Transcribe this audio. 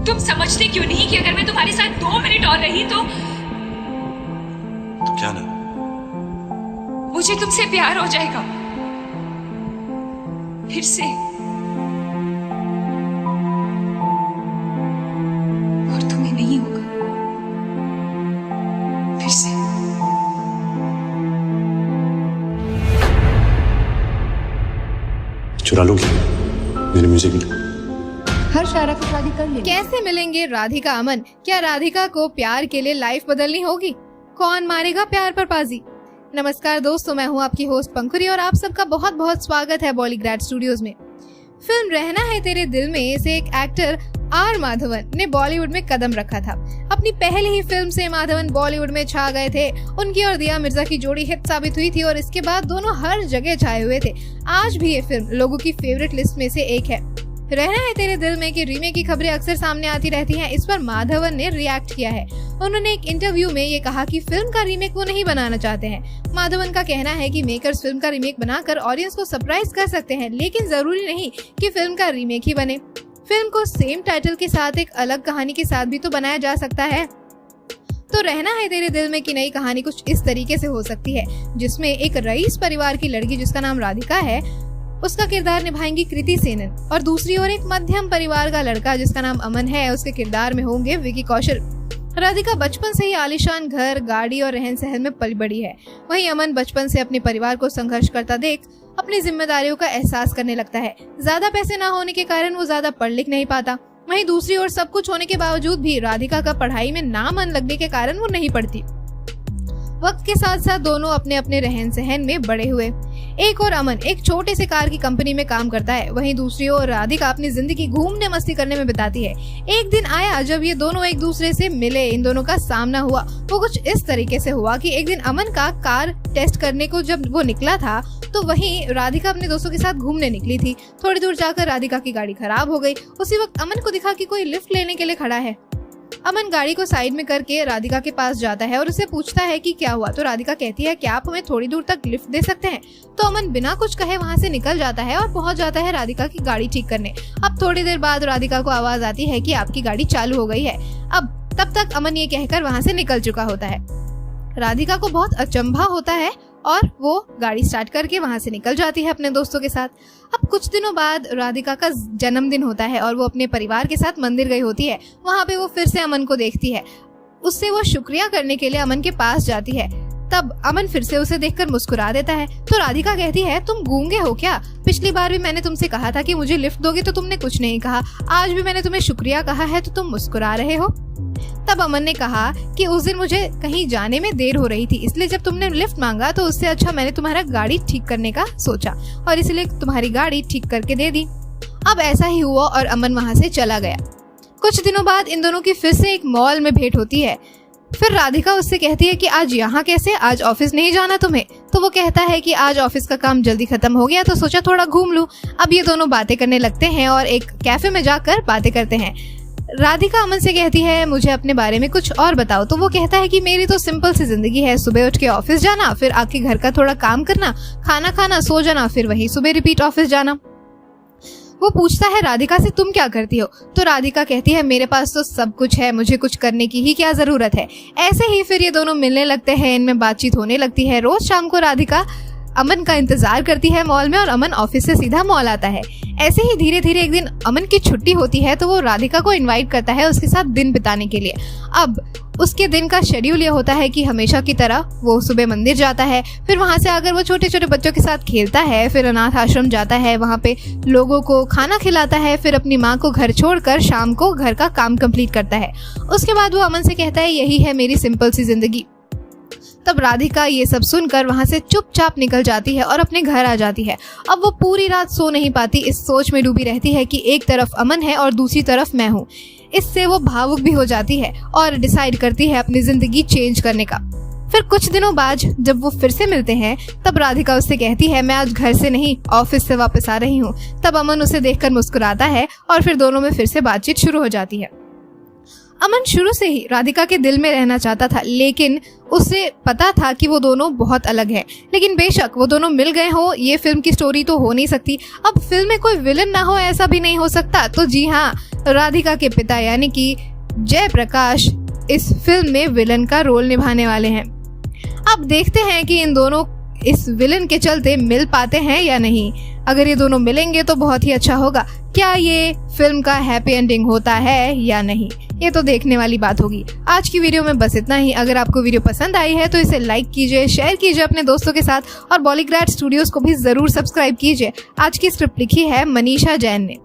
तुम समझते क्यों नहीं कि अगर मैं तुम्हारे साथ 2 मिनट और रही तो क्या ना? मुझे तुमसे प्यार हो जाएगा फिर से, और तुम्हें नहीं होगा फिर से। चुरा लूंगी मेरे म्यूजिक में। हर शायरा को शादी कर लेंगे। कैसे मिलेंगे राधिका अमन? क्या राधिका को प्यार के लिए लाइफ बदलनी होगी? कौन मारेगा प्यार पर बाजी? नमस्कार दोस्तों, मैं हूं आपकी होस्ट पंखुरी और आप सबका बहुत बहुत स्वागत है बॉलीग्रैड स्टूडियोज में। फिल्म रहना है तेरे दिल में से एक एक्टर आर माधवन ने बॉलीवुड में कदम रखा था। अपनी पहली ही फिल्म से माधवन बॉलीवुड में छा गए थे। उनकी और दिया मिर्जा की जोड़ी हिट साबित हुई थी और इसके बाद दोनों हर जगह छाए हुए थे। आज भी ये फिल्म लोगों की फेवरेट लिस्ट में से एक है। रहना है तेरे दिल में की रीमेक की खबरें अक्सर सामने आती रहती हैं। इस पर माधवन ने रिएक्ट किया है। उन्होंने एक इंटरव्यू में ये कहा कि फिल्म का रीमेक वो नहीं बनाना चाहते हैं। माधवन का कहना है कि मेकर्स फिल्म का रीमेक बनाकर ऑडियंस को सरप्राइज कर सकते हैं, लेकिन जरूरी नहीं कि फिल्म का रीमेक ही बने। फिल्म को सेम टाइटल के साथ एक अलग कहानी के साथ भी तो बनाया जा सकता है। तो रहना है तेरे दिल में की नई कहानी कुछ इस तरीके से हो सकती है, जिसमें एक रईस परिवार की लड़की जिसका नाम राधिका है, उसका किरदार निभाएंगी कृति सेनन, और दूसरी ओर एक मध्यम परिवार का लड़का जिसका नाम अमन है, उसके किरदार में होंगे विकी कौशल। राधिका बचपन से ही आलीशान घर, गाड़ी और रहन सहन में पली बड़ी है। वहीं अमन बचपन से अपने परिवार को संघर्ष करता देख अपनी जिम्मेदारियों का एहसास करने लगता है। ज्यादा पैसे न होने के कारण वो ज्यादा पढ़ लिख नहीं पाता। वहीं दूसरी ओर सब कुछ होने के बावजूद भी राधिका का पढ़ाई में ना मन लगने के कारण वो नहीं पढ़ती। वक्त के साथ साथ दोनों अपने अपने रहन सहन में बड़े हुए। एक और अमन एक छोटे से कार की कंपनी में काम करता है, वहीं दूसरी ओर राधिका अपनी जिंदगी घूमने मस्ती करने में बिताती है। एक दिन आया जब ये दोनों एक दूसरे से मिले, इन दोनों का सामना हुआ। वो कुछ इस तरीके से हुआ कि एक दिन अमन का कार टेस्ट करने को जब वो निकला था तो वहीं राधिका अपने दोस्तों के साथ घूमने निकली थी। थोड़ी दूर जाकर राधिका की गाड़ी खराब हो गई। उसी वक्त अमन को दिखा कि कोई लिफ्ट लेने के लिए खड़ा है। अमन गाड़ी को साइड में करके राधिका के पास जाता है और उससे पूछता है कि क्या हुआ। तो राधिका कहती है कि आप हमें थोड़ी दूर तक लिफ्ट दे सकते हैं। तो अमन बिना कुछ कहे वहां से निकल जाता है और पहुंच जाता है राधिका की गाड़ी ठीक करने। अब थोड़ी देर बाद राधिका को आवाज आती है कि आपकी गाड़ी चालू हो गई है। अब तब तक अमन ये कहकर वहां से निकल चुका होता है। राधिका को बहुत अचंभा होता है और वो गाड़ी स्टार्ट करके वहां से निकल जाती है अपने दोस्तों के साथ। अब कुछ दिनों बाद राधिका का जन्मदिन होता है और वो अपने परिवार के साथ मंदिर गई होती है। वहां पे वो फिर से अमन को देखती है। उससे वो शुक्रिया करने के लिए अमन के पास जाती है। तब अमन फिर से उसे देखकर मुस्कुरा देता है। तो राधिका कहती है, तुम गूंगे हो क्या? पिछली बार भी मैंने तुमसे कहा था कि मुझे लिफ्ट दोगे तो तुमने कुछ नहीं कहा। आज भी मैंने तुम्हें शुक्रिया कहा है तो तुम मुस्कुरा रहे हो। तब अमन ने कहा कि उस दिन मुझे कहीं जाने में देर हो रही थी, इसलिए जब तुमने लिफ्ट मांगा तो उससे अच्छा मैंने तुम्हारा गाड़ी ठीक करने का सोचा और इसलिए तुम्हारी गाड़ी ठीक करके दे दी। अब ऐसा ही हुआ और अमन वहां से चला गया। कुछ दिनों बाद इन दोनों की फिर से एक मॉल में भेंट होती है। फिर राधिका उससे कहती है कि आज यहाँ कैसे, आज ऑफिस नहीं जाना तुम्हें? तो वो कहता है कि आज ऑफिस का काम जल्दी खत्म हो गया तो सोचा थोड़ा घूम लूं। अब ये दोनों बातें करने लगते हैं और एक कैफे में जाकर बातें करते हैं। राधिका अमन से कहती है, मुझे अपने बारे में कुछ और बताओ। तो वो कहता है कि मेरी तो सिंपल सी जिंदगी है, सुबह उठ के ऑफिस जाना, फिर आके घर का थोड़ा काम करना, खाना खाना, सो जाना, फिर वही सुबह रिपीट ऑफिस जाना। वो पूछता है राधिका से, तुम क्या करती हो? तो राधिका कहती है, मेरे पास तो सब कुछ है, मुझे कुछ करने की ही क्या जरूरत है। ऐसे ही फिर ये दोनों मिलने लगते हैं, इनमें बातचीत होने लगती है। रोज शाम को राधिका अमन का इंतजार करती है मॉल में और अमन ऑफिस से सीधा मॉल आता है। ऐसे ही धीरे धीरे एक दिन अमन की छुट्टी होती है तो वो राधिका को इनवाइट करता है उसके साथ दिन बिताने के लिए। अब उसके दिन का शेड्यूल ये होता है कि हमेशा की तरह वो सुबह मंदिर जाता है, फिर वहां से आकर वो छोटे छोटे बच्चों के साथ खेलता है, फिर अनाथ आश्रम जाता है, वहां पे लोगों को खाना खिलाता है, फिर अपनी माँ को घर छोड़कर शाम को घर का काम कंप्लीट करता है। उसके बाद वो अमन से कहता है, यही है मेरी सिंपल सी जिंदगी। तब राधिका ये सब सुनकर वहां से चुपचाप निकल जाती है और अपने घर आ जाती है। अब वो पूरी रात सो नहीं पाती, इस सोच में डूबी रहती है कि एक तरफ अमन है और दूसरी तरफ मैं हूँ। इससे वो भावुक भी हो जाती है और डिसाइड करती है अपनी जिंदगी चेंज करने का। फिर कुछ दिनों बाद जब वो फिर से मिलते हैं तब राधिका उससे कहती है, मैं आज घर से नहीं ऑफिस से वापस आ रही हूँ। तब अमन उसे देखकर मुस्कुराता है और फिर दोनों में फिर से बातचीत शुरू हो जाती है। अमन शुरू से ही राधिका के दिल में रहना चाहता था, लेकिन उसे पता था कि वो दोनों बहुत अलग हैं। लेकिन बेशक वो दोनों मिल गए हो, ये फिल्म की स्टोरी तो हो नहीं सकती। अब फिल्म में कोई विलन ना हो ऐसा भी नहीं हो सकता। तो जी हाँ, राधिका के पिता यानी कि जयप्रकाश इस फिल्म में विलन का रोल निभाने वाले हैं। अब देखते हैं कि इन दोनों इस विलन के चलते मिल पाते हैं या नहीं। अगर ये दोनों मिलेंगे तो बहुत ही अच्छा होगा। क्या ये फिल्म का हैप्पी एंडिंग होता है या नहीं, ये तो देखने वाली बात होगी। आज की वीडियो में बस इतना ही। अगर आपको वीडियो पसंद आई है तो इसे लाइक कीजिए, शेयर कीजिए अपने दोस्तों के साथ और बॉलीग्रैड स्टूडियोज को भी जरूर सब्सक्राइब कीजिए। आज की स्क्रिप्ट लिखी है मनीषा जैन ने।